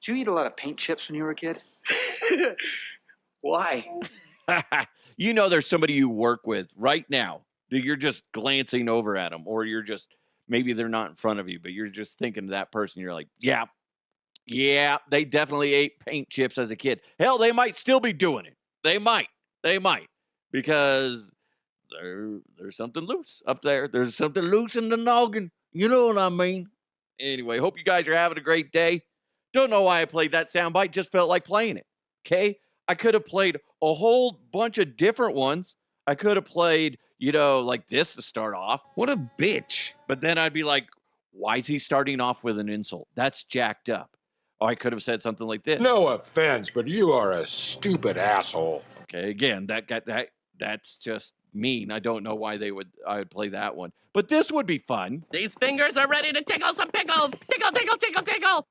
Did you eat a lot of paint chips when you were a kid? Why? You know there's somebody you work with right now that you're just glancing over at them, or you're just, maybe they're not in front of you, but you're just thinking to that person, you're like, yeah, they definitely ate paint chips as a kid. Hell, they might still be doing it. They might, because there's something loose up there. There's something loose in the noggin. You know what I mean? Anyway, hope you guys are having a great day. Don't know why I played that soundbite. Just felt like playing it. Okay? I could have played a whole bunch of different ones. I could have played, like this to start off. What a bitch. But then I'd be like, why is he starting off with an insult? That's jacked up. Or I could have said something like this. No offense, but you are a stupid asshole. Okay, again, that's just mean. I don't know why I would play that one. But this would be fun. These fingers are ready to tickle some pickles. Tickle, tickle, tickle, tickle.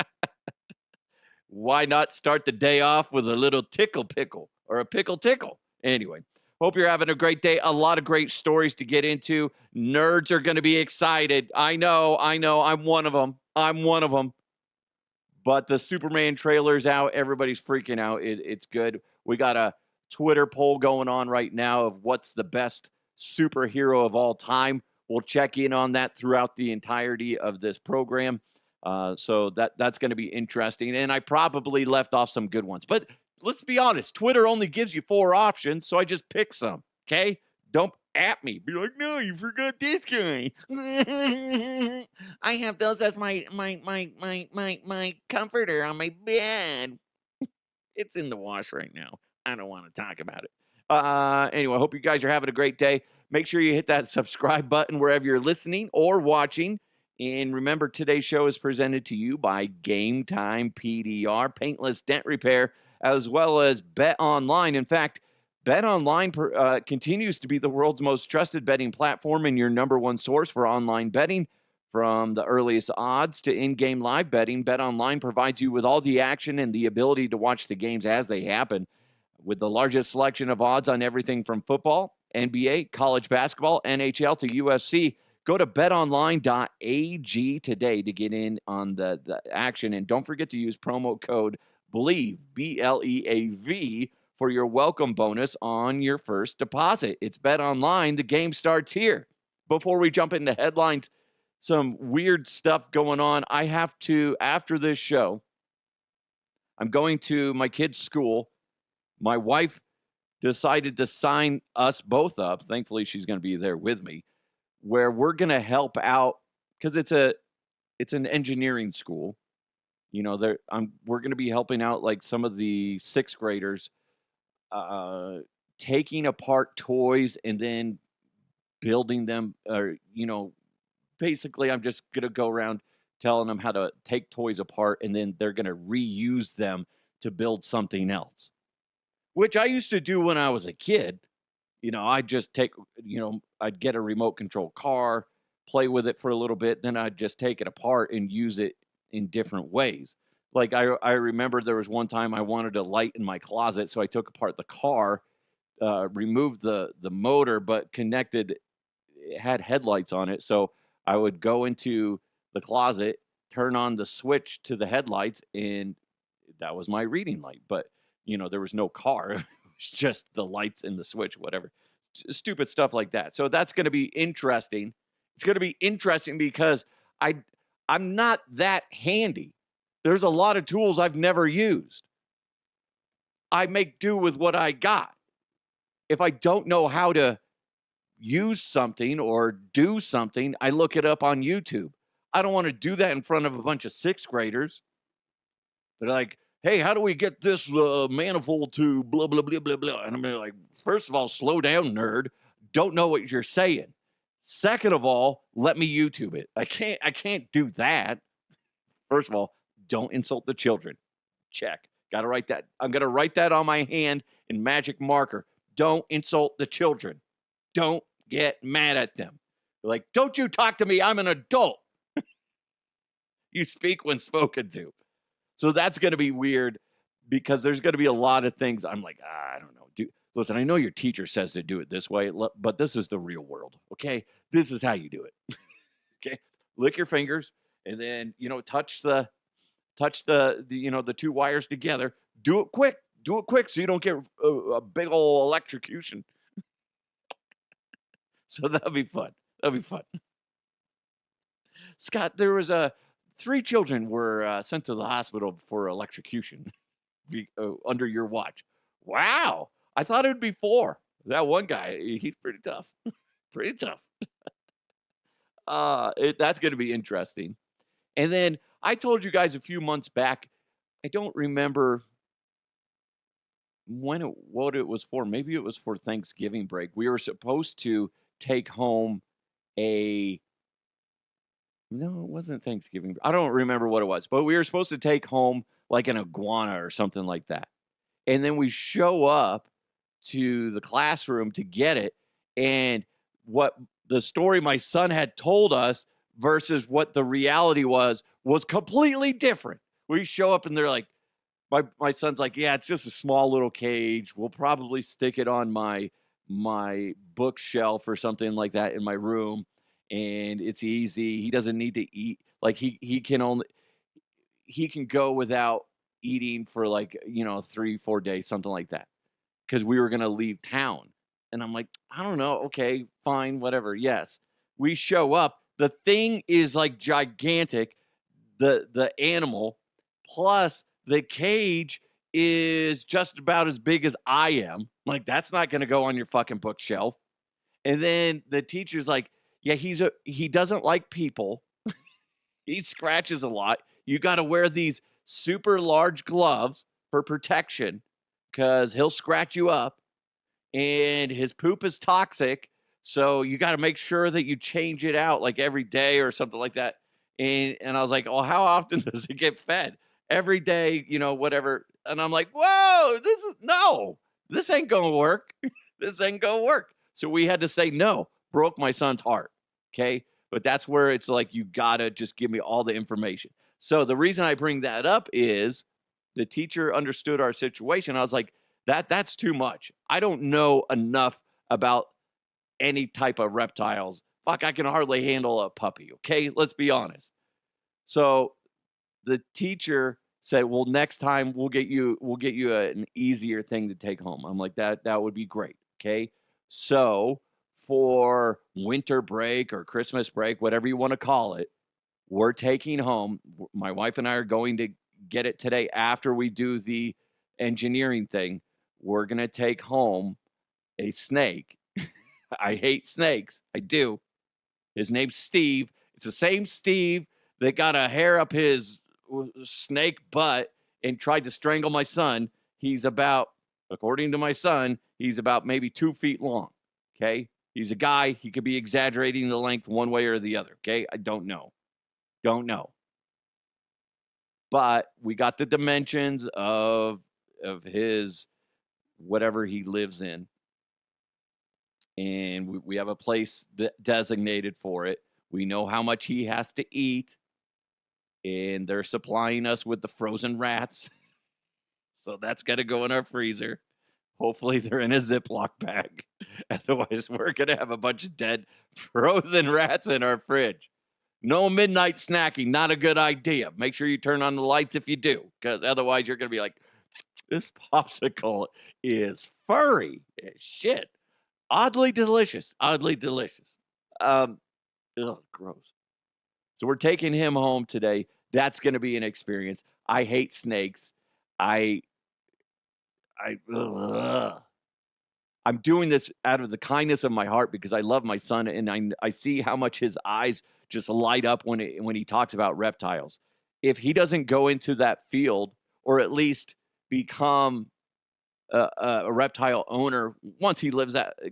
Why not start the day off with a little tickle pickle or a pickle tickle? Anyway, hope you're having a great day. A lot of great stories to get into. Nerds are going to be excited. I know. I'm one of them. But the Superman trailer's out. Everybody's freaking out. It's good. We got a Twitter poll going on right now of what's the best superhero of all time. We'll check in on that throughout the entirety of this program. So that's going to be interesting. And I probably left off some good ones. But let's be honest. Twitter only gives you 4 options, so I just picked some. Okay? Don't at me. Be like, no, you forgot this guy. I have those as my comforter on my bed. It's in the wash right now. I don't want to talk about it. Anyway, I hope you guys are having a great day. Make sure you hit that subscribe button wherever you're listening or watching. And remember, today's show is presented to you by Game Time PDR, Paintless Dent Repair, as well as Bet Online. In fact, Bet Online continues to be the world's most trusted betting platform and your number one source for online betting. From the earliest odds to in-game live betting, Bet Online provides you with all the action and the ability to watch the games as they happen. With the largest selection of odds on everything from football, NBA, college basketball, NHL to UFC, go to betonline.ag today to get in on the action. And don't forget to use promo code BLEAV, BLEAV, for your welcome bonus on your first deposit. It's Bet Online. The game starts here. Before we jump into headlines, some weird stuff going on. I have to, after this show, I'm going to my kid's school. My wife decided to sign us both up. Thankfully, she's going to be there with me, where we're going to help out because it's an engineering school. We're going to be helping out like some of the 6th graders, taking apart toys and then building them. Or basically, I'm just going to go around telling them how to take toys apart, and then they're going to reuse them to build something else. Which I used to do when I was a kid. I'd just I'd get a remote control car, play with it for a little bit, then I'd just take it apart and use it in different ways. Like I remember there was one time I wanted a light in my closet, so I took apart the car, removed the motor, but it had headlights on it. So I would go into the closet, turn on the switch to the headlights, and that was my reading light. But there was no car. It was just the lights and the switch, whatever. Stupid stuff like that. So that's going to be interesting. It's going to be interesting because I'm not that handy. There's a lot of tools I've never used. I make do with what I got. If I don't know how to use something or do something, I look it up on YouTube. I don't want to do that in front of a bunch of 6th graders. They're like, hey, how do we get this manifold to blah, blah, blah, blah, blah? And I'm like, first of all, slow down, nerd. Don't know what you're saying. Second of all, let me YouTube it. I can't do that. First of all, don't insult the children. Check. Got to write that. I'm going to write that on my hand in magic marker. Don't insult the children. Don't get mad at them. They're like, don't you talk to me. I'm an adult. You speak when spoken to. So that's going to be weird because there's going to be a lot of things. I'm like, I don't know. Listen, I know your teacher says to do it this way, but this is the real world, okay? This is how you do it, okay? Lick your fingers and then, touch the touch the two wires together. Do it quick. Do it quick so you don't get a big old electrocution. So that'll be fun. That'll be fun. Scott, there was 3 children were sent to the hospital for electrocution under your watch. Wow. I thought it would be 4. That one guy, he's pretty tough. Pretty tough. That's going to be interesting. And then I told you guys a few months back, I don't remember what it was for. Maybe it was for Thanksgiving break. We were supposed to take home no, it wasn't Thanksgiving. I don't remember what it was, but we were supposed to take home like an iguana or something like that. And then we show up to the classroom to get it. And what the story my son had told us versus what the reality was completely different. We show up and they're like, my son's like, yeah, it's just a small little cage. We'll probably stick it on my bookshelf or something like that in my room. And it's easy. He doesn't need to eat. Like he can go without eating for 3-4 days, something like that. Because we were gonna leave town. And I'm like, I don't know. Okay, fine, whatever. Yes. We show up. The thing is like gigantic. The animal plus the cage is just about as big as I am. Like, that's not gonna go on your fucking bookshelf. And then the teacher's like, yeah, he doesn't like people. He scratches a lot. You got to wear these super large gloves for protection because he'll scratch you up. And his poop is toxic. So you got to make sure that you change it out like every day or something like that. And I was like, oh, how often does it get fed? Every day, whatever. And I'm like, whoa, this ain't going to work. This ain't going to work. So we had to say no. Broke my son's heart. Okay. But that's where it's like, you got to just give me all the information. So the reason I bring that up is the teacher understood our situation. I was like, that's too much. I don't know enough about any type of reptiles. Fuck, I can hardly handle a puppy. Okay. Let's be honest. So the teacher said, well, next time we'll get you an easier thing to take home. I'm like, that would be great. Okay. So for winter break or Christmas break, whatever you want to call it, we're taking home. My wife and I are going to get it today after we do the engineering thing. We're going to take home a snake. I hate snakes. I do. His name's Steve. It's the same Steve that got a hair up his snake butt and tried to strangle my son. He's about, according to my son, he's about maybe 2 feet long. Okay. He's a guy. He could be exaggerating the length one way or the other. Okay. I don't know. But we got the dimensions of his whatever he lives in. And we have a place designated for it. We know how much he has to eat. And they're supplying us with the frozen rats. So that's got to go in our freezer. Hopefully they're in a Ziploc bag. Otherwise, we're going to have a bunch of dead frozen rats in our fridge. No midnight snacking. Not a good idea. Make sure you turn on the lights if you do. Because otherwise, you're going to be like, this popsicle is furry as shit. Oddly delicious. Ugh, gross. So we're taking him home today. That's going to be an experience. I hate snakes. I'm doing this out of the kindness of my heart because I love my son, and I see how much his eyes just light up when he talks about reptiles. If he doesn't go into that field, or at least become a reptile owner once he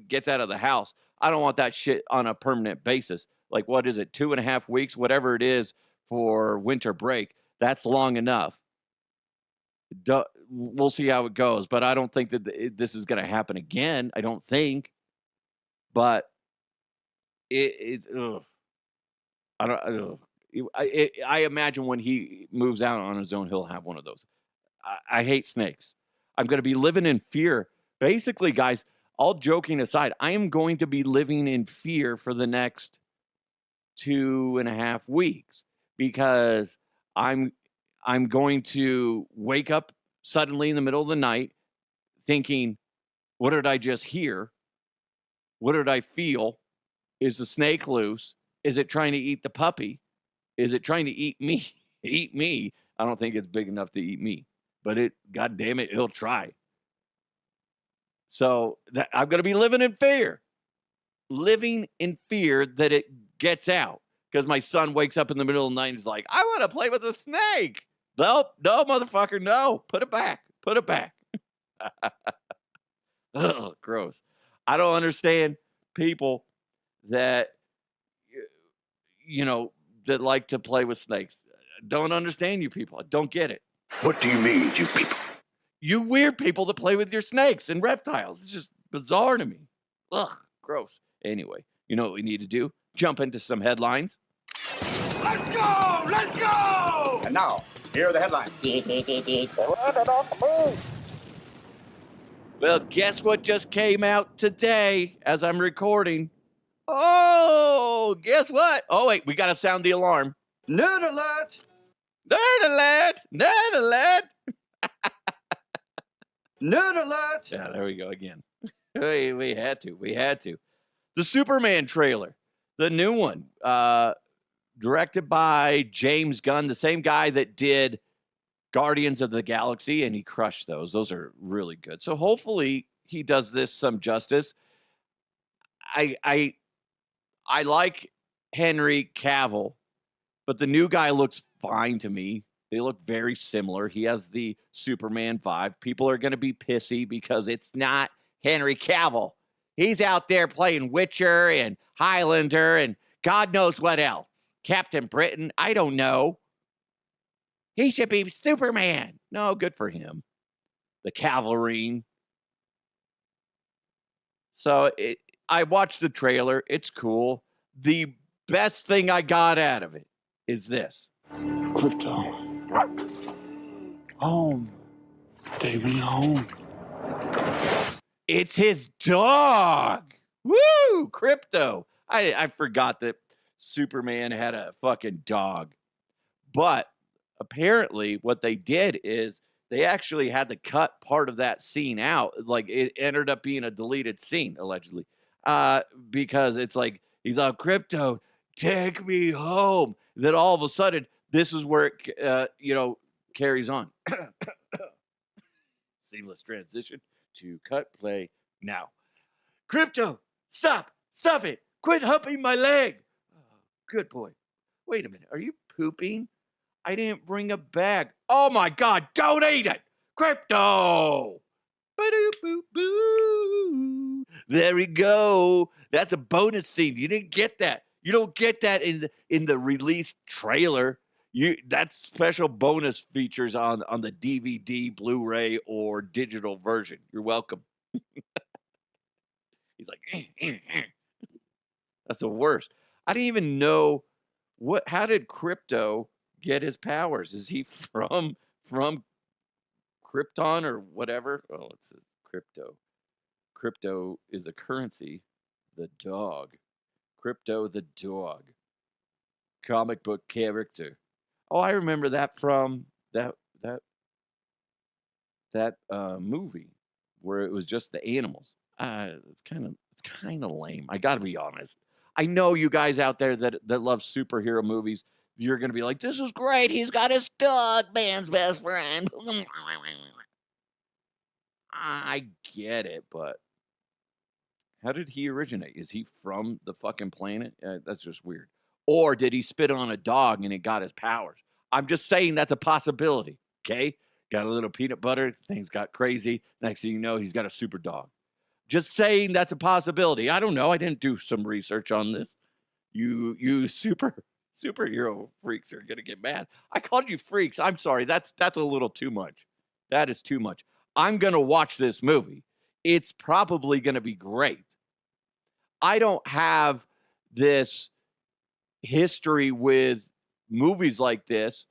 gets out of the house, I don't want that shit on a permanent basis. Like, what is it, 2.5 weeks, whatever it is for winter break? That's long enough. We'll see how it goes, but I don't think that this is going to happen again. I don't think, but it is. I imagine when he moves out on his own, he'll have one of those. I hate snakes. I'm going to be living in fear. Basically, guys, all joking aside, I am going to be living in fear for the next 2.5 weeks because I'm I'm going to wake up suddenly in the middle of the night thinking, what did I just hear? What did I feel? Is the snake loose? Is it trying to eat the puppy? Is it trying to eat me? Eat me? I don't think it's big enough to eat me, but God damn it, it'll try. So I'm going to be living in fear that it gets out, because my son wakes up in the middle of the night and is like, I want to play with a snake. Nope, no, motherfucker, no. Put it back. Ugh, gross. I don't understand people that, that like to play with snakes. Don't understand you people. I don't get it. What do you mean, you people? You weird people that play with your snakes and reptiles. It's just bizarre to me. Ugh, gross. Anyway, you know what we need to do? Jump into some headlines. Let's go! Let's go! And now, here are the headlines. Well, guess what just came out today as I'm recording? Oh, guess what? Oh, wait, we got to sound the alarm. Nerd alert! Nerd alert! Nerd alert! Nerd alert! Yeah, there we go again. We had to. The Superman trailer, the new one, directed by James Gunn, the same guy that did Guardians of the Galaxy, and he crushed those. Those are really good. So hopefully he does this some justice. I like Henry Cavill, but the new guy looks fine to me. They look very similar. He has the Superman vibe. People are going to be pissy because it's not Henry Cavill. He's out there playing Witcher and Highlander and God knows what else. Captain Britain, I don't know. He should be Superman. No, good for him. The Cavalry. So I watched the trailer. It's cool. The best thing I got out of it is this. Krypto. Home. Take me home. It's his dog. Woo! Krypto. I forgot that Superman had a fucking dog. But apparently what they did is they actually had to cut part of that scene out. Like, it ended up being a deleted scene, allegedly. Because it's like, he's on Krypto, take me home. Then all of a sudden, this is where it, carries on. Seamless transition to cut play now. Krypto, stop it. Quit humping my leg. Oh, good boy. Wait a minute. Are you pooping? I didn't bring a bag. Oh my God, don't eat it. Krypto. Ba-doo-boo-boo. There we go. That's a bonus scene. You didn't get that. You don't get that in the released trailer. That's special bonus features on the DVD, Blu-ray, or digital version. You're welcome. He's like, That's the worst. I didn't even know how did Krypto get his powers? Is he from Krypton or whatever? Oh, it says Krypto. Krypto is a currency. The dog. Krypto the dog. Comic book character. Oh, I remember that from that movie where it was just the animals. It's kind of lame. I got to be honest. I know you guys out there that love superhero movies, you're going to be like, this is great. He's got his dog, man's best friend. I get it, but how did he originate? Is he from the fucking planet? That's just weird. Or did he spit on a dog and it got his powers? I'm just saying that's a possibility, okay? Got a little peanut butter, things got crazy. Next thing you know, he's got a super dog. Just saying that's a possibility. I don't know. I didn't do some research on this. You superhero freaks are going to get mad. I called you freaks. I'm sorry. That's a little too much. That is too much. I'm going to watch this movie. It's probably going to be great. I don't have this history with movies like this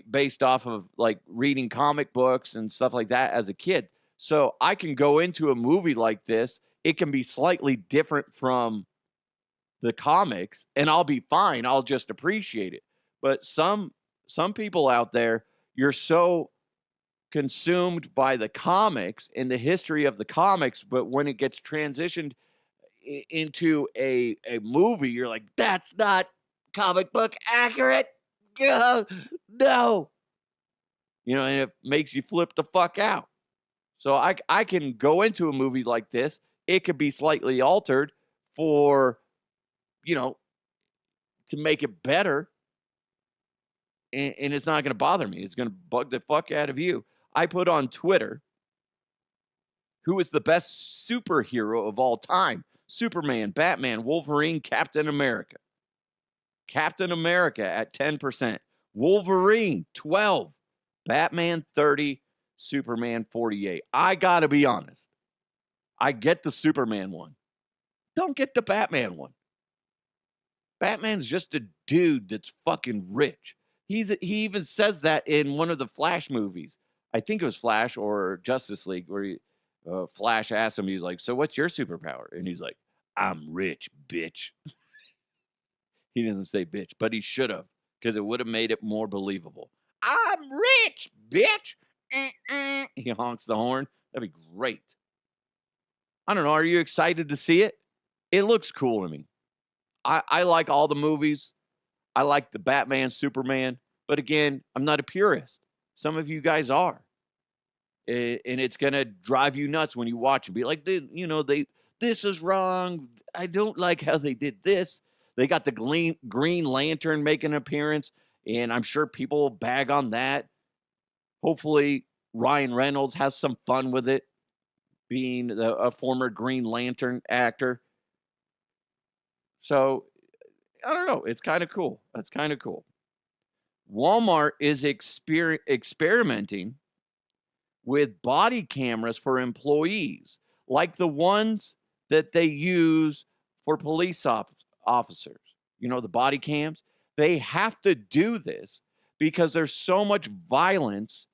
based off of like reading comic books and stuff like that as a kid. So I can go into a movie like this. It can be slightly different from the comics and I'll be fine. I'll just appreciate it. But some people out there, you're so consumed by the comics and the history of the comics, but when it gets transitioned into a movie, you're like, that's not comic book accurate. No. You know, and it makes you flip the fuck out. So I can go into a movie like this. It could be slightly altered for, you know, to make it better. And it's not going to bother me. It's going to bug the fuck out of you. I put on Twitter, who is the best superhero of all time? Superman, Batman, Wolverine, Captain America. Captain America at 10%. Wolverine, 12. Batman, 30. Superman, 48. I got to be honest. I get the Superman one. Don't get the Batman one. Batman's just a dude that's fucking rich. He even says that in one of the Flash movies. I think it was Flash or Justice League, where Flash asked him, he's like, so what's your superpower? And he's like, I'm rich, bitch. He didn't say bitch, but he should have, because it would have made it more believable. I'm rich, bitch. He honks the horn. That'd be great. I don't know. Are you excited to see it? It looks cool to me. I like all the movies. I like the Batman, Superman. But again, I'm not a purist. Some of you guys are. And it's going to drive you nuts when you watch it. Be like, you know, this is wrong. I don't like how they did this. They got the Green Lantern make an appearance, and I'm sure people will bag on that. Hopefully, Ryan Reynolds has some fun with it, being a former Green Lantern actor. So, I don't know. It's kind of cool. That's kind of cool. Walmart is experimenting with body cameras for employees, like the ones that they use for police officers. You know, the body cams. They have to do this because there's so much violence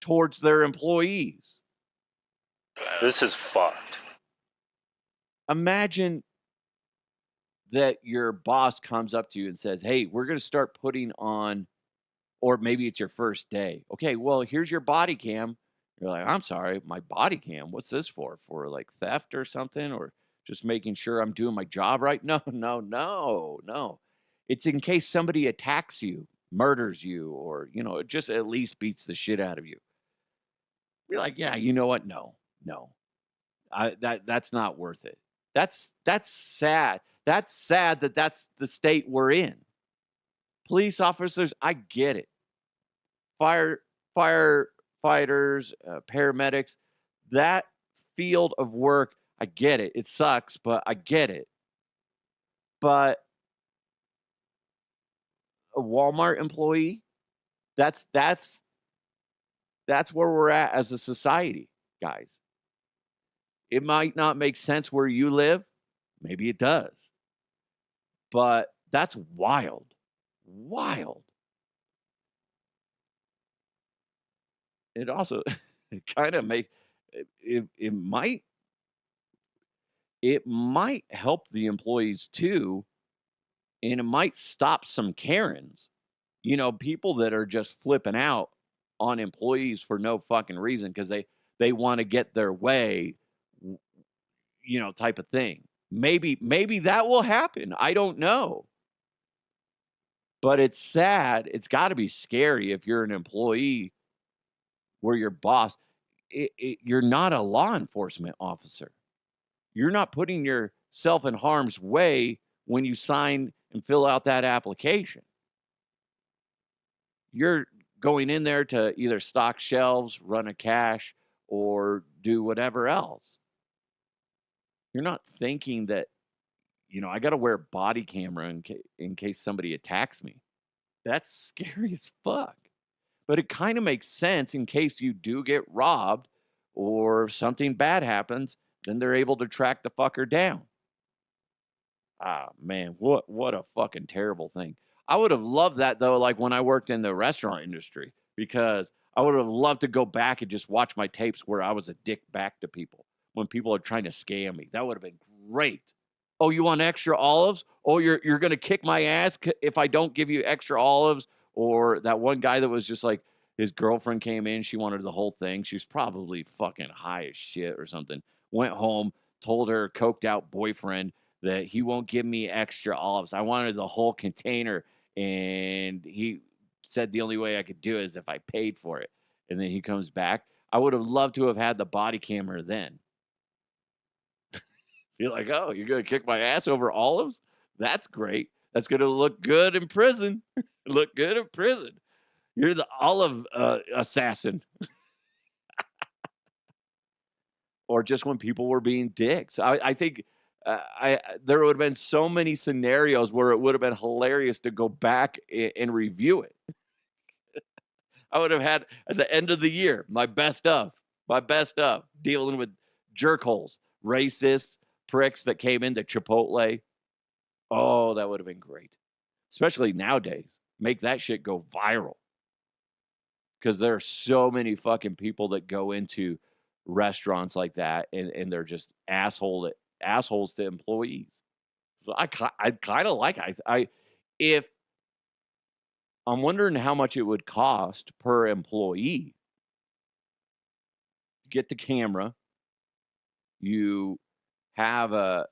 towards their employees. This is fucked. Imagine that your boss comes up to you and says, hey, we're going to start putting on, or maybe it's your first day. Okay, well, here's your body cam. You're like, I'm sorry, my body cam? What's this for? For like theft or something? Or just making sure I'm doing my job right? No. It's in case somebody attacks you, murders you, or, you know, it just at least beats the shit out of you. Be like, yeah, you know what? No. That's not worth it. That's sad. That's sad that that's the state we're in. Police officers, I get it. Firefighters, paramedics, that field of work, I get it. It sucks, but I get it. But a Walmart employee, that's where we're at as a society, guys. It might not make sense where you live. Maybe it does. But that's wild. Wild. It also kind of it might help the employees too, and it might stop some Karens. You know, people that are just flipping out on employees for no fucking reason because they want to get their way, you know, type of thing. Maybe that will happen. I don't know. But it's sad. It's got to be scary if you're an employee where your boss, you're not a law enforcement officer. You're not putting yourself in harm's way when you sign and fill out that application. You're going in there to either stock shelves, run a cash, or do whatever else. You're not thinking that, you know, I got to wear a body camera in case somebody attacks me. That's scary as fuck. But it kind of makes sense in case you do get robbed or something bad happens, then they're able to track the fucker down. Ah, man, what a fucking terrible thing. I would have loved that, though, like when I worked in the restaurant industry, because I would have loved to go back and just watch my tapes where I was a dick back to people when people are trying to scam me. That would have been great. Oh, you want extra olives? Oh, you're going to kick my ass if I don't give you extra olives? Or that one guy that was just like, His girlfriend came in. She wanted the whole thing. She was probably fucking high as shit or something. Went home, told her coked out boyfriend that he won't give me extra olives. I wanted the whole container. And he said the only way I could do it is if I paid for it. And then he comes back. I would have loved to have had the body camera then. You're like, oh, you're going to kick my ass over olives? That's great. That's going to look good in prison. Look good in prison. You're the olive assassin. Or just when people were being dicks. I think there would have been so many scenarios where it would have been hilarious to go back and review it. I would have had, at the end of the year, my best of, dealing with jerkholes, racists, pricks that came into Chipotle. Oh, that would have been great. Especially nowadays. Make that shit go viral. Because there are so many fucking people that go into restaurants like that, and they're just assholes to employees. So I kind of like if I'm wondering how much it would cost per employee. Get the camera. You have a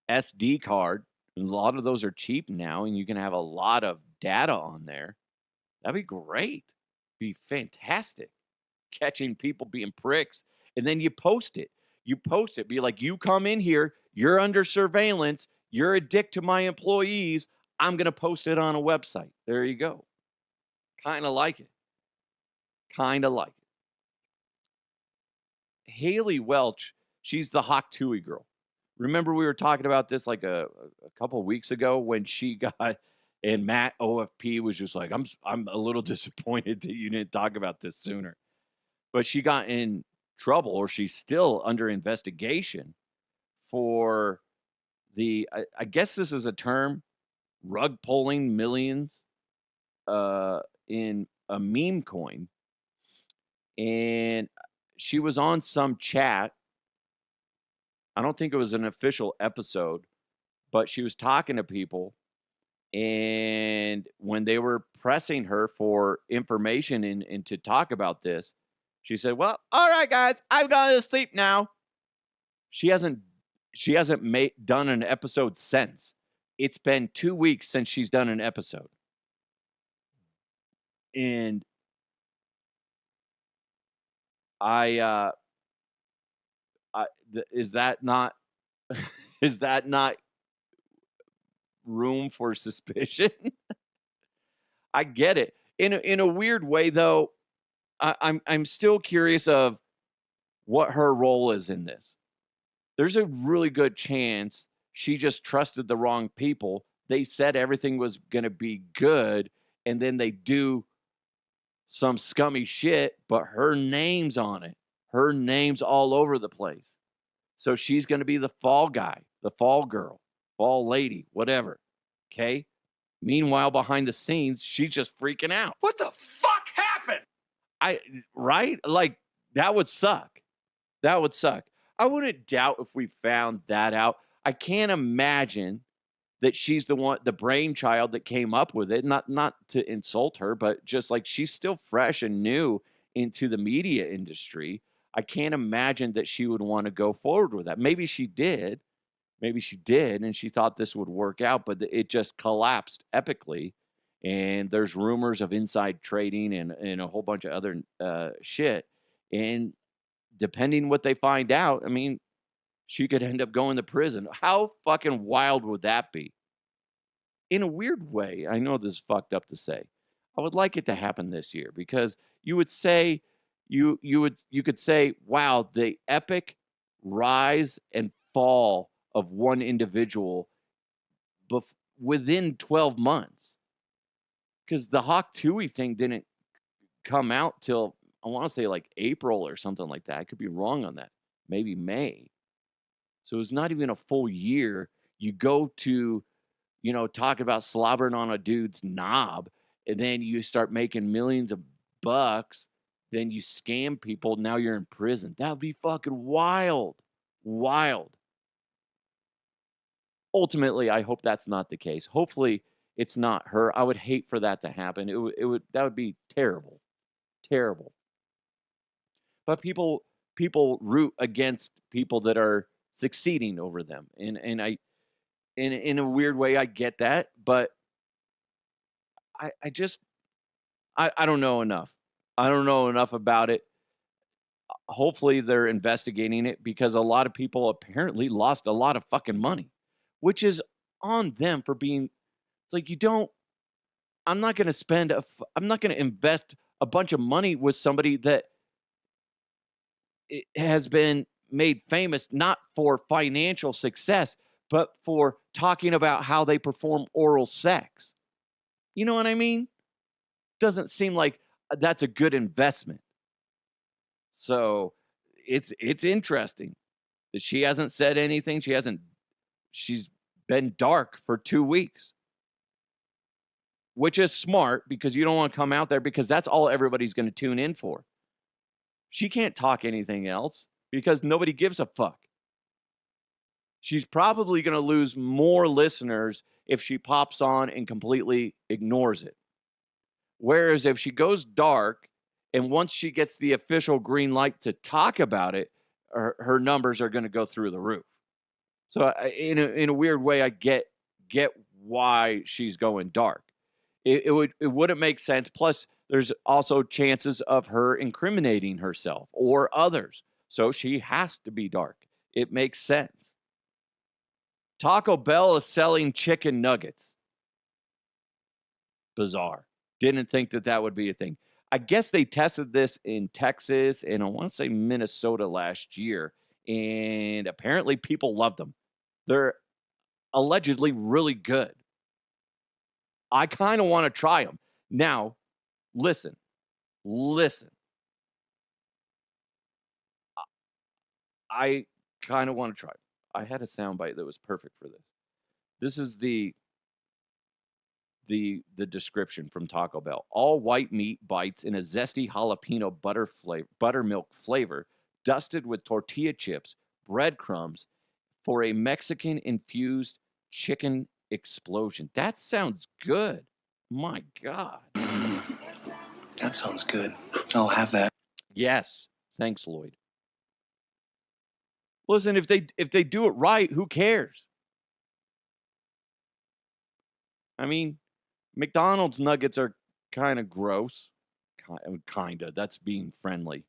SD card. And a lot of those are cheap now, and you can have a lot of data on there. That'd be great. Be fantastic. Catching people being pricks. And then you post it. Be like, you come in here, you're under surveillance, you're a dick to my employees, I'm going to post it on a website. There you go. Kind of like it. Haliey Welch, she's the Tuah Girl. Remember we were talking about this like a couple of weeks ago when she got, and Matt OFP was just like, I'm a little disappointed that you didn't talk about this sooner. But she got in trouble, or she's still under investigation for I guess this is a term, rug pulling millions in a meme coin. And she was on some chat. I don't think it was an official episode, but she was talking to people. And when they were pressing her for information and to talk about this, she said, well, all right, guys, I'm going to sleep now. She hasn't done an episode since. It's been 2 weeks since she's done an episode. And is that not room for suspicion? I get it. In a weird way, though. I'm still curious of what her role is in this. There's a really good chance she just trusted the wrong people. They said everything was going to be good, and then they do some scummy shit, but her name's on it. Her name's all over the place. So she's going to be the fall guy, the fall girl, fall lady, whatever. Okay? Meanwhile, behind the scenes, she's just freaking out. What the fuck happened? Right? Like, that would suck. That would suck. I wouldn't doubt if we found that out. I can't imagine that she's the brainchild that came up with it. Not to insult her, but just like she's still fresh and new into the media industry. I can't imagine that she would want to go forward with that. Maybe she did. And she thought this would work out, but it just collapsed epically. And there's rumors of inside trading and a whole bunch of other shit. And depending what they find out, I mean, she could end up going to prison. How fucking wild would that be? In a weird way, I know this is fucked up to say. I would like it to happen this year because you would say, you could say, wow, the epic rise and fall of one individual within 12 months. Because the Tuah thing didn't come out till, I want to say like April or something like that. I could be wrong on that. Maybe May. So it's not even a full year. You go to, talk about slobbering on a dude's knob, and then you start making millions of bucks. Then you scam people. Now you're in prison. That would be fucking wild. Wild. Ultimately, I hope that's not the case. Hopefully, it's not her. I would hate for that to happen. That would be terrible. Terrible. But people root against people that are succeeding over them. And I in a weird way I get that, but I just I don't know enough. I don't know enough about it. Hopefully they're investigating it because a lot of people apparently lost a lot of fucking money, which is on them for being. It's like I'm not going to I'm not going to invest a bunch of money with somebody that has been made famous not for financial success, but for talking about how they perform oral sex. You know what I mean? Doesn't seem like that's a good investment. So it's interesting that she hasn't said anything. She's been dark for 2 weeks, which is smart because you don't want to come out there because that's all everybody's going to tune in for. She can't talk anything else because nobody gives a fuck. She's probably going to lose more listeners if she pops on and completely ignores it. Whereas if she goes dark and once she gets the official green light to talk about it, her numbers are going to go through the roof. So in a weird way, I get why she's going dark. It wouldn't make sense. Plus, there's also chances of her incriminating herself or others. So she has to be dark. It makes sense. Taco Bell is selling chicken nuggets. Bizarre. Didn't think that would be a thing. I guess they tested this in Texas and I want to say Minnesota last year. And apparently people loved them. They're allegedly really good. I kind of want to try them. Now, listen. I kind of want to try it. I had a soundbite that was perfect for this. This is the description from Taco Bell. All white meat bites in a zesty jalapeno buttermilk flavor, dusted with tortilla chips, breadcrumbs for a Mexican-infused chicken explosion. That sounds good. My God. That sounds good. I'll have that. Yes. Thanks, Lloyd. Listen, if they do it right, who cares? I mean, McDonald's nuggets are kind of gross. Kind of. That's being friendly.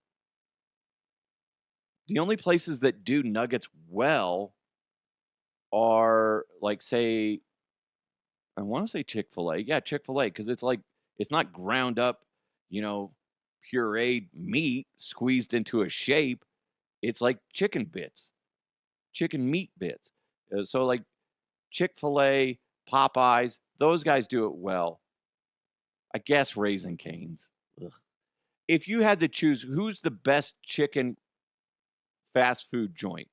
The only places that do nuggets well are like, say, I want to say Chick-fil-A. Yeah, Chick-fil-A, because it's not ground up, pureed meat squeezed into a shape. It's like chicken meat bits. So like Chick-fil-A, Popeyes, those guys do it well. I guess Raising Caines. Ugh. If you had to choose who's the best chicken fast food joint,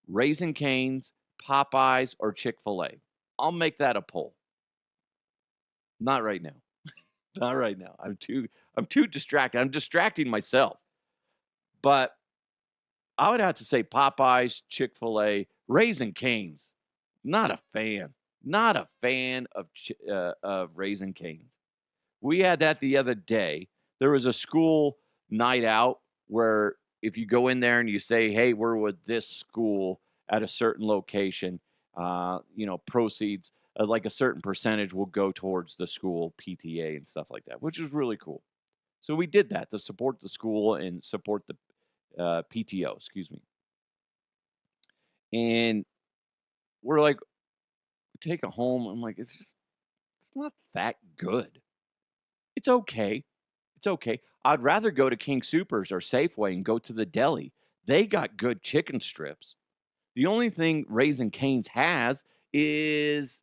Raising Caines, Popeyes, or Chick-fil-A, I'll make that a poll. Not right now. Not right now. I'm too distracted. I'm distracting myself. But I would have to say Popeyes, Chick-fil-A, Raising Caines. Not a fan. Not a fan of Raising Caines. We had that the other day. There was a school night out where if you go in there and you say, hey, we're with this school at a certain location, proceeds, like a certain percentage will go towards the school PTA and stuff like that, which is really cool. So we did that to support the school and support the PTO, excuse me. And we're like, take it home. I'm like, it's not that good. It's okay. It's okay. I'd rather go to King Soopers or Safeway and go to the deli. They got good chicken strips. The only thing Raising Caines has is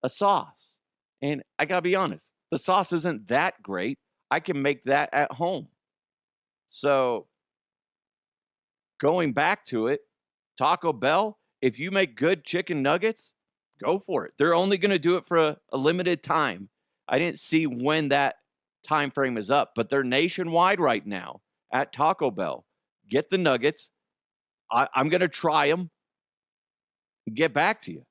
a sauce. And I got to be honest, the sauce isn't that great. I can make that at home. So going back to it, Taco Bell, if you make good chicken nuggets, go for it. They're only going to do it for a limited time. I didn't see when that time frame is up, but they're nationwide right now at Taco Bell. Get the nuggets. I'm going to try them and get back to you.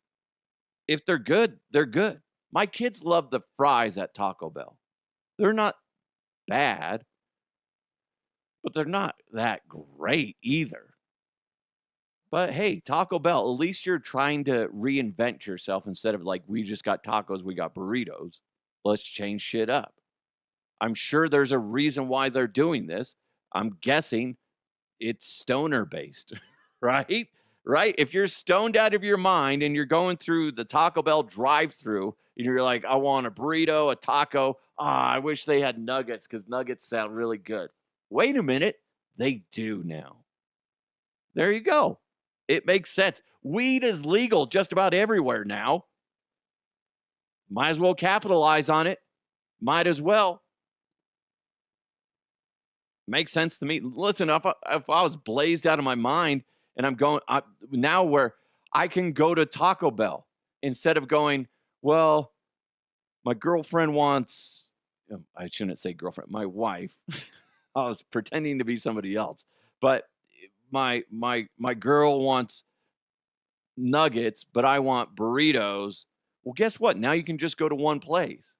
If they're good, they're good. My kids love the fries at Taco Bell. They're not bad. but they're not that great either. But hey, Taco Bell, at least you're trying to reinvent yourself instead of like, we just got tacos, we got burritos. Let's change shit up. I'm sure there's a reason why they're doing this. I'm guessing it's stoner based, right? Right? If you're stoned out of your mind and you're going through the Taco Bell drive-through and you're like, I want a burrito, a taco. I wish they had nuggets because nuggets sound really good. Wait a minute. They do now. There you go. It makes sense. Weed is legal just about everywhere now. Might as well capitalize on it. Might as well. Makes sense to me. Listen, if I was blazed out of my mind and I'm going now where I can go to Taco Bell instead of going, well, my girlfriend wants, I shouldn't say girlfriend, my wife. I was pretending to be somebody else. But my girl wants nuggets, but I want burritos. Well, guess what? Now you can just go to one place.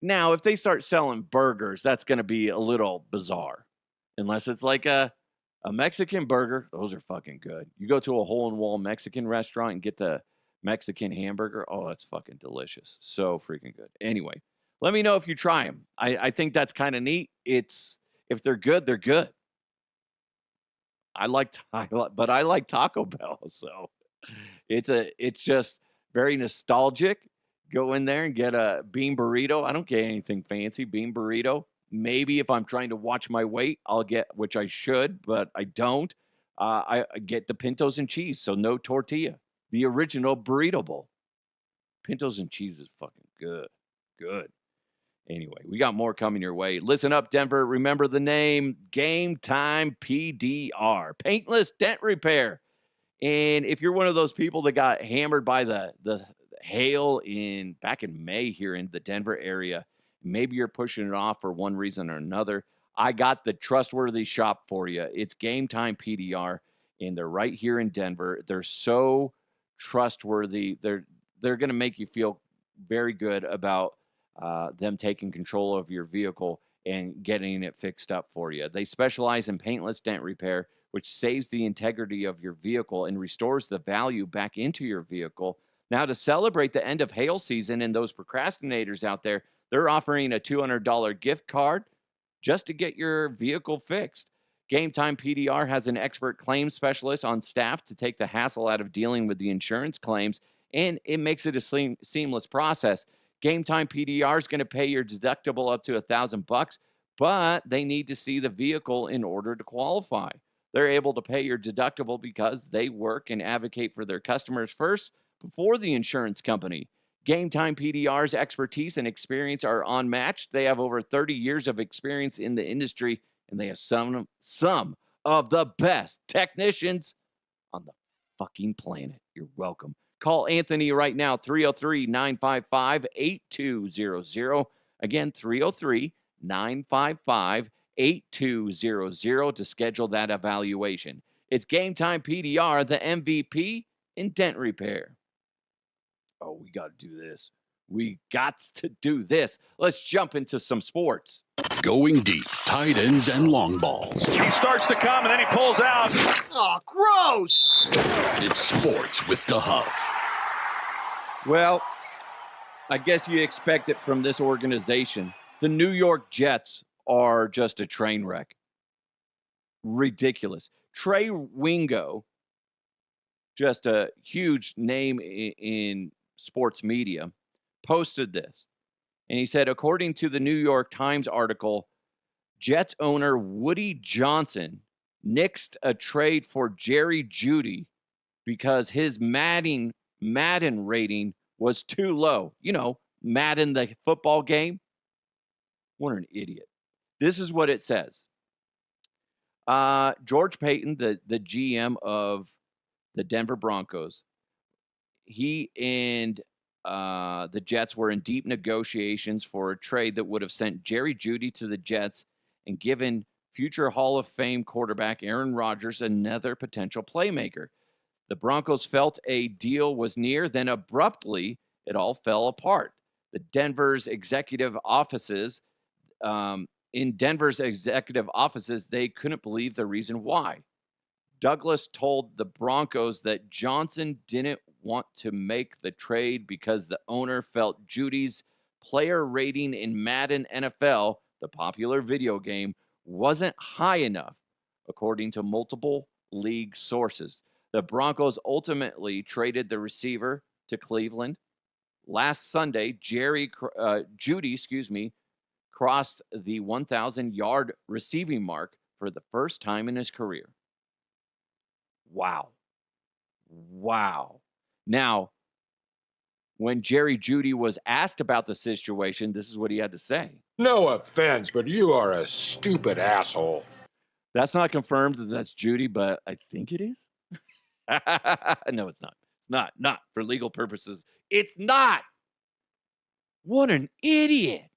Now, if they start selling burgers, that's going to be a little bizarre. Unless it's like a Mexican burger. Those are fucking good. You go to a hole-in-wall Mexican restaurant and get the Mexican hamburger. Oh, that's fucking delicious. So freaking good. Anyway, let me know if you try them. I think that's kind of neat. If they're good, they're good. But I like Taco Bell, so it's just very nostalgic. Go in there and get a bean burrito. I don't get anything fancy. Bean burrito. Maybe if I'm trying to watch my weight, I'll get, which I should, but I don't. I get the pintos and cheese, so no tortilla. The original burrito bowl. Pintos and cheese is fucking good. Good. Anyway, we got more coming your way. Listen up, Denver. Remember the name Game Time PDR. Paintless Dent Repair. And if you're one of those people that got hammered by the hail back in May here in the Denver area, maybe you're pushing it off for one reason or another, I got the trustworthy shop for you. It's Game Time PDR, and they're right here in Denver. They're so trustworthy. They're going to make you feel very good about them taking control of your vehicle and getting it fixed up for you. They specialize in paintless dent repair, which saves the integrity of your vehicle and restores the value back into your vehicle. Now, to celebrate the end of hail season and those procrastinators out there, they're offering a $200 gift card just to get your vehicle fixed. Game Time PDR has an expert claims specialist on staff to take the hassle out of dealing with the insurance claims, and it makes it a seamless process. Game Time PDR is going to pay your deductible up to $1,000, but they need to see the vehicle in order to qualify. They're able to pay your deductible because they work and advocate for their customers first before the insurance company. Game Time PDR's expertise and experience are unmatched. They have over 30 years of experience in the industry, and they have some of the best technicians on the fucking planet. You're welcome. Call Anthony right now, 303-955-8200. Again, 303-955-8200 to schedule that evaluation. It's Game Time PDR, the MVP in dent repair. Oh, we got to do this. We got to do this. Let's jump into some sports. Going deep, tight ends and long balls. He starts to come and then he pulls out. Oh, gross! It's sports with the Huff. Well, I guess you expect it from this organization. The New York Jets are just a train wreck. Ridiculous. Trey Wingo, just a huge name in sports media, posted this. And he said, according to the New York Times article, Jets owner Woody Johnson nixed a trade for Jerry Jeudey because his Madden rating was too low. You know, Madden, the football game. What an idiot. This is what it says. George Payton, the GM of the Denver Broncos, he and the Jets were in deep negotiations for a trade that would have sent Jerry Jeudey to the Jets and given future Hall of Fame quarterback Aaron Rodgers another potential playmaker. The Broncos felt a deal was near, then abruptly it all fell apart. The Denver's executive offices, in Denver's executive offices, they couldn't believe the reason why. Douglas told the Broncos that Johnson didn't want to make the trade because the owner felt Jeudey's player rating in Madden NFL, the popular video game, wasn't high enough, according to multiple league sources. The Broncos ultimately traded the receiver to Cleveland. Last Sunday, Jerry Jeudey, crossed the 1,000-yard receiving mark for the first time in his career. Wow. Now, when Jerry Jeudey was asked about the situation, this is what he had to say. No offense, but you are a stupid asshole. That's not confirmed that that's Jeudey, but I think it is. No, it's not. Not for legal purposes. It's not. What an idiot.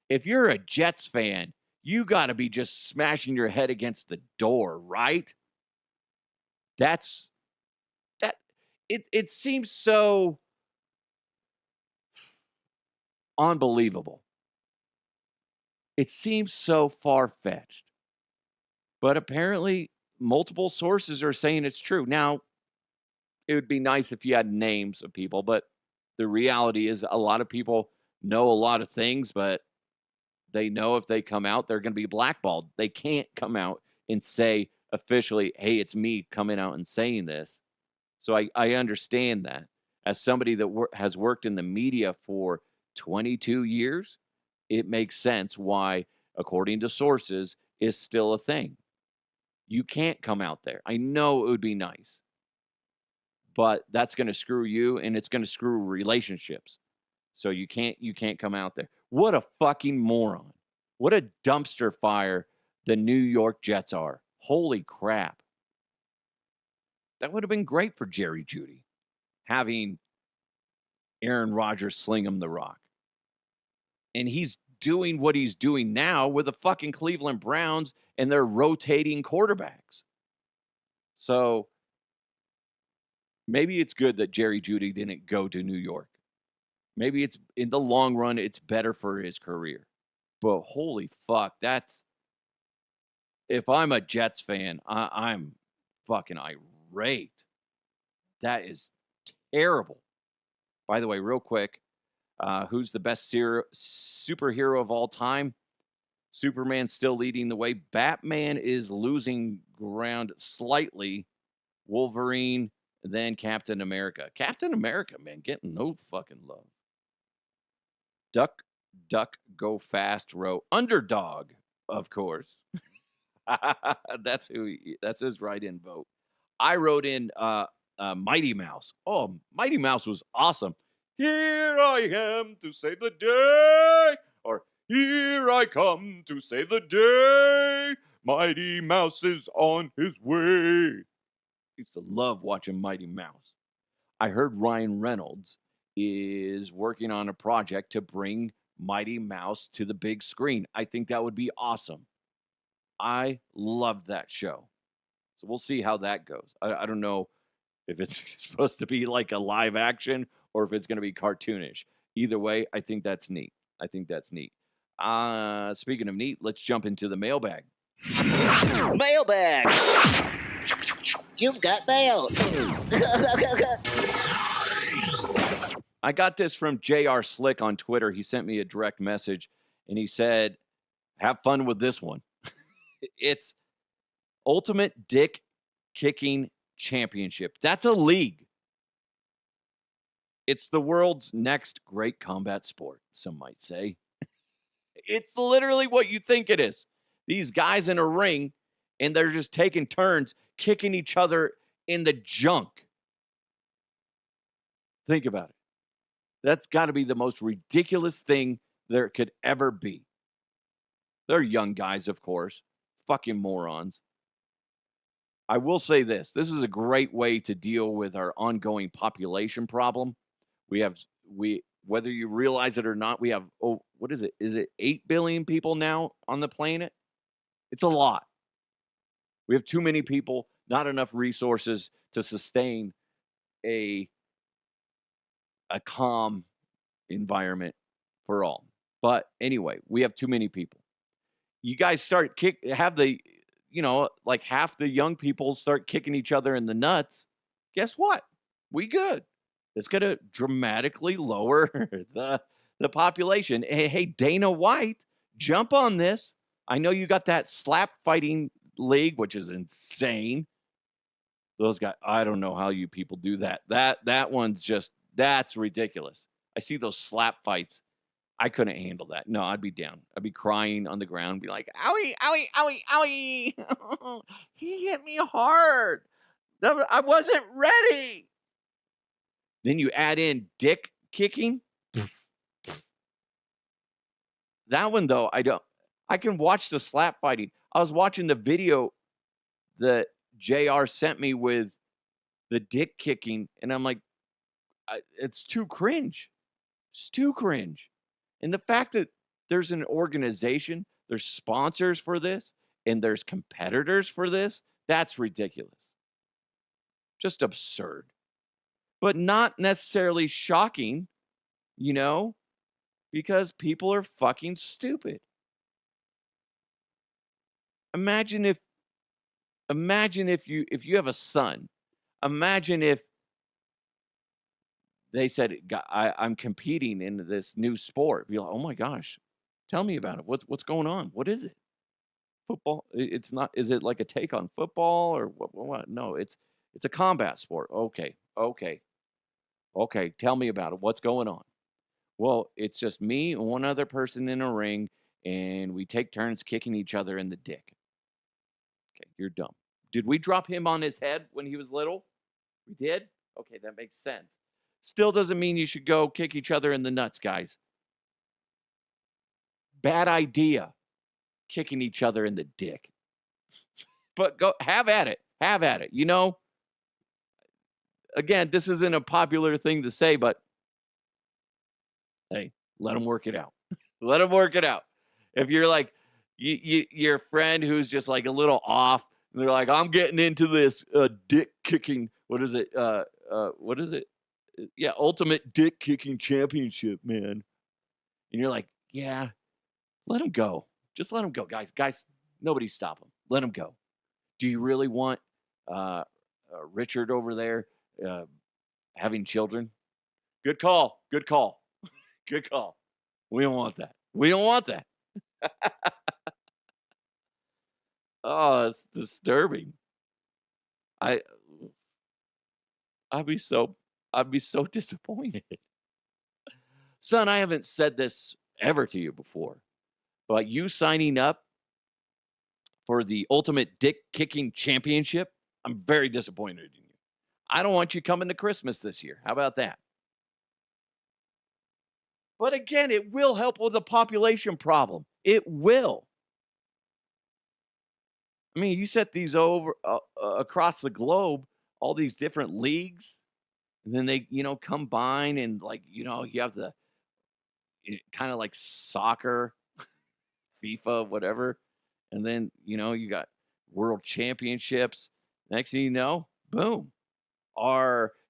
If you're a Jets fan, you got to be just smashing your head against the door, right? It seems so unbelievable. It seems so far-fetched. But apparently, multiple sources are saying it's true. Now, it would be nice if you had names of people, but the reality is a lot of people know a lot of things, but they know if they come out, they're going to be blackballed. They can't come out and say officially, hey, it's me coming out and saying this. So I understand that. As somebody that has worked in the media for 22 years, it makes sense why, according to sources, is still a thing. You can't come out there. I know it would be nice, but that's going to screw you, and it's going to screw relationships. So you can't come out there. What a fucking moron. What a dumpster fire the New York Jets are. Holy crap. That would have been great for Jerry Jeudey, having Aaron Rodgers sling him the rock. And he's doing what he's doing now with the fucking Cleveland Browns and their rotating quarterbacks. So maybe it's good that Jerry Jeudey didn't go to New York. Maybe it's in the long run, it's better for his career. But holy fuck, if I'm a Jets fan, I'm fucking irate. That is terrible. By the way, real quick, who's the best superhero of all time? Superman's still leading the way. Batman is losing ground slightly. Wolverine, then Captain America. Captain America, man, getting no fucking love. Duck, go fast, row. Underdog, of course. That's his write-in vote. I wrote in Mighty Mouse. Oh, Mighty Mouse was awesome. Here I am to save the day. Or here I come to save the day. Mighty Mouse is on his way. I used to love watching Mighty Mouse. I heard Ryan Reynolds is working on a project to bring Mighty Mouse to the big screen. I think that would be awesome. I love that show. So we'll see how that goes. I don't know if it's supposed to be like a live action or if it's going to be cartoonish. Either way, I think that's neat. Speaking of neat, let's jump into the mailbag. Mailbag. You've got mail. I got this from JR Slick on Twitter. He sent me a direct message, and he said, have fun with this one. It's Ultimate Dick Kicking Championship. That's a league. It's the world's next great combat sport, some might say. It's literally what you think it is. These guys in a ring, and they're just taking turns kicking each other in the junk. Think about it. That's got to be the most ridiculous thing there could ever be. They're young guys, of course. Fucking morons. I will say this. This is a great way to deal with our ongoing population problem. Whether you realize it or not, we have, what is it? Is it 8 billion people now on the planet? It's a lot. We have too many people, not enough resources to sustain a calm environment for all. But anyway, we have too many people. you guys start have the, like half the young people start kicking each other in the nuts, guess what? We good. It's going to dramatically lower the population. Hey, Dana White, jump on this. I know you got that slap fighting league, which is insane. Those guys, I don't know how you people do that. That one's just, that's ridiculous. I see those slap fights. I couldn't handle that. No, I'd be down. I'd be crying on the ground, be like, owie, owie, owie, owie. He hit me hard. I wasn't ready. Then you add in dick kicking. That one, though, I can watch the slap fighting. I was watching the video that JR sent me with the dick kicking, and I'm like, it's too cringe. It's too cringe. And the fact that there's an organization, there's sponsors for this, and there's competitors for this, that's ridiculous. Just absurd. But not necessarily shocking, because people are fucking stupid. Imagine if you have a son. Imagine if they said, I'm competing in this new sport. Be like, oh my gosh, tell me about it. What's going on? What is it? Football? It's not. Is it like a take on football or what? No, it's a combat sport. Okay. Tell me about it. What's going on? Well, it's just me and one other person in a ring, and we take turns kicking each other in the dick. Okay, you're dumb. Did we drop him on his head when he was little? We did? Okay, that makes sense. Still doesn't mean you should go kick each other in the nuts, guys. Bad idea, kicking each other in the dick. But go have at it. Have at it. Again, this isn't a popular thing to say, but hey, let them work it out. Let them work it out. If you're like, your friend who's just like a little off, and they're like, I'm getting into this dick kicking. What is it? What is it? Yeah, ultimate dick kicking championship, man. And you're like, yeah, let him go. Just let him go, guys. Guys, nobody stop him. Let him go. Do you really want Richard over there having children? Good call. Good call. Good call. We don't want that. We don't want that. Oh, it's disturbing. I'd be so disappointed. Son, I haven't said this ever to you before, but you signing up for the Ultimate Dick Kicking Championship, I'm very disappointed in you. I don't want you coming to Christmas this year. How about that? But again, it will help with the population problem. It will. I mean, you set these over across the globe, all these different leagues, and then they, combine and you have the kind of like soccer, FIFA, whatever. And then, you got world championships. Next thing you know, boom.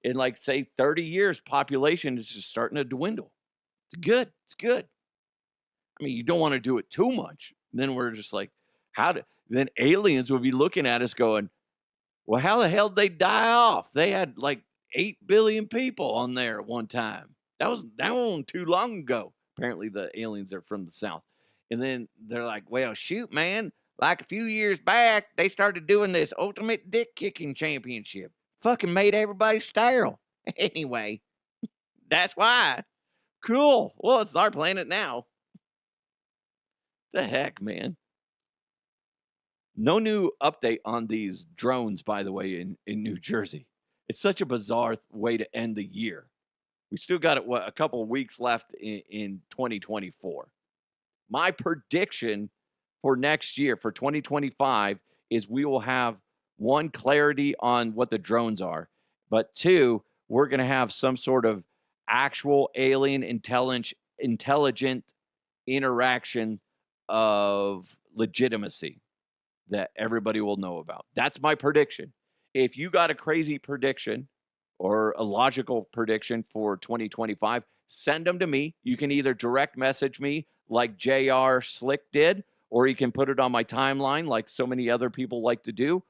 In say 30 years, population is just starting to dwindle. It's good. It's good. I mean, you don't want to do it too much. Then we're just like, then aliens would be looking at us going, well, how the hell did they die off? They had 8 billion people on there at one time. That wasn't too long ago. Apparently the aliens are from the south. And then they're like, well, shoot, man. Like a few years back, they started doing this ultimate dick kicking championship. Fucking made everybody sterile. Anyway, that's why. Cool. Well, it's our planet now. The heck, man. No new update on these drones, by the way, in New Jersey. It's such a bizarre way to end the year. We still got a couple of weeks left in 2024. My prediction for next year, for 2025, is we will have, one, clarity on what the drones are, but two, we're going to have some sort of actual alien intelligent interaction of legitimacy that everybody will know about. That's my prediction. If you got a crazy prediction or a logical prediction for 2025, send them to me. You can either direct message me like JR Slick did, or you can put it on my timeline like so many other people like to do.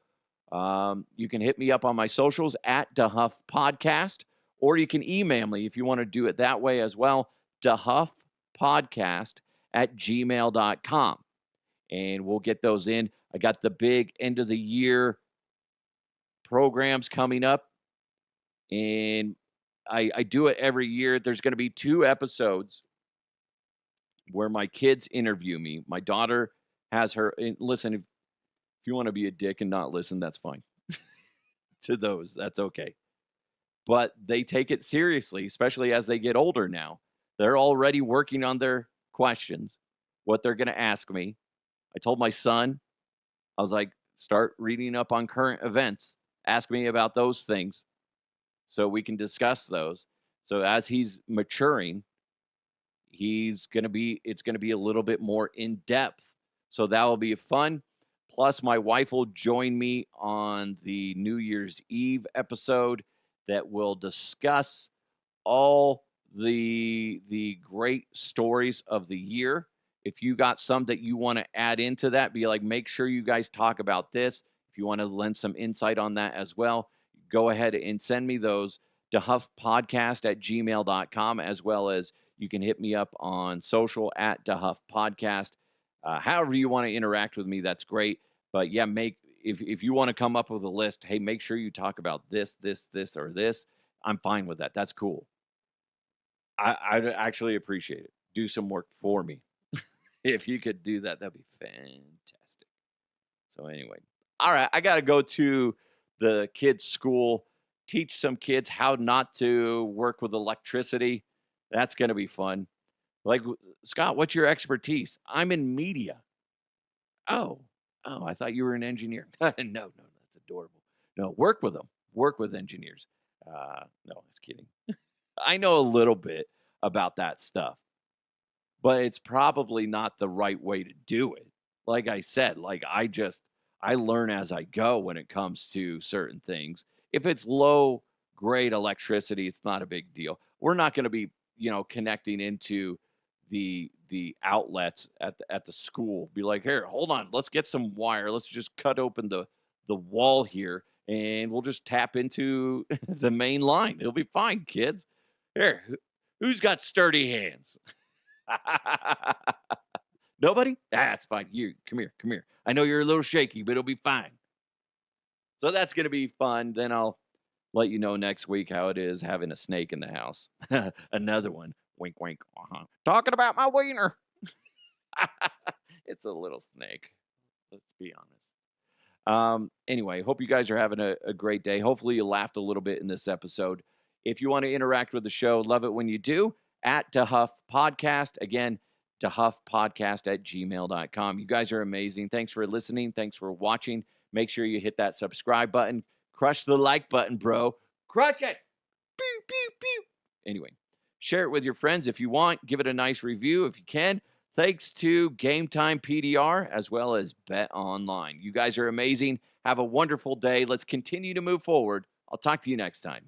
You can hit me up on my socials at DeHuff Podcast, or you can email me if you want to do it that way as well, DeHuffPodcast@gmail.com. And we'll get those in. I got the big end of the year programs coming up, and I do it every year. There's going to be 2 episodes where my kids interview me. My daughter has her, and listen, if you want to be a dick and not listen, that's fine. To those, that's okay. But they take it seriously, especially as they get older now. They're already working on their questions, what they're going to ask me. I told my son, I was like, start reading up on current events. Ask me about those things so we can discuss those. So as he's maturing, it's going to be a little bit more in depth. So that will be fun. Plus, my wife will join me on the New Year's Eve episode that will discuss all the great stories of the year. If you got some that you want to add into that, be like, make sure you guys talk about this. If you want to lend some insight on that as well, go ahead and send me those to DeHuffPodcast@gmail.com, as well as you can hit me up on social at DeHuffPodcast. However you want to interact with me, that's great. But yeah, if you want to come up with a list, hey, make sure you talk about this, or this. I'm fine with that. That's cool. I'd actually appreciate it. Do some work for me. If you could do that, that'd be fantastic. So anyway, all right, I got to go to the kids' school, teach some kids how not to work with electricity. That's going to be fun. Like, Scott, what's your expertise? I'm in media. Oh, I thought you were an engineer. No, that's adorable. No, work with them. Work with engineers. No, I was kidding. I know a little bit about that stuff, but it's probably not the right way to do it. Like I said, I learn as I go when it comes to certain things. If it's low grade electricity, it's not a big deal. We're not going to be, connecting into the outlets at the school. Be like, here, hold on, let's get some wire. Let's just cut open the wall here, and we'll just tap into the main line. It'll be fine, kids. Here, who's got sturdy hands? Nobody? That's fine. You come here. I know you're a little shaky, but it'll be fine. So that's going to be fun. Then I'll let you know next week how it is having a snake in the house. Another one. Wink, wink. Talking about my wiener. It's a little snake. Let's be honest. Anyway, hope you guys are having a great day. Hopefully you laughed a little bit in this episode. If you want to interact with the show, love it when you do. At DeHuff Podcast. Again, DeHuffPodcast@gmail.com. You guys are amazing. Thanks for listening. Thanks for watching. Make sure you hit that subscribe button. Crush the like button, bro. Crush it. Pew, pew, pew. Anyway, share it with your friends if you want. Give it a nice review if you can. Thanks to Game Time PDR as well as Bet Online. You guys are amazing. Have a wonderful day. Let's continue to move forward. I'll talk to you next time.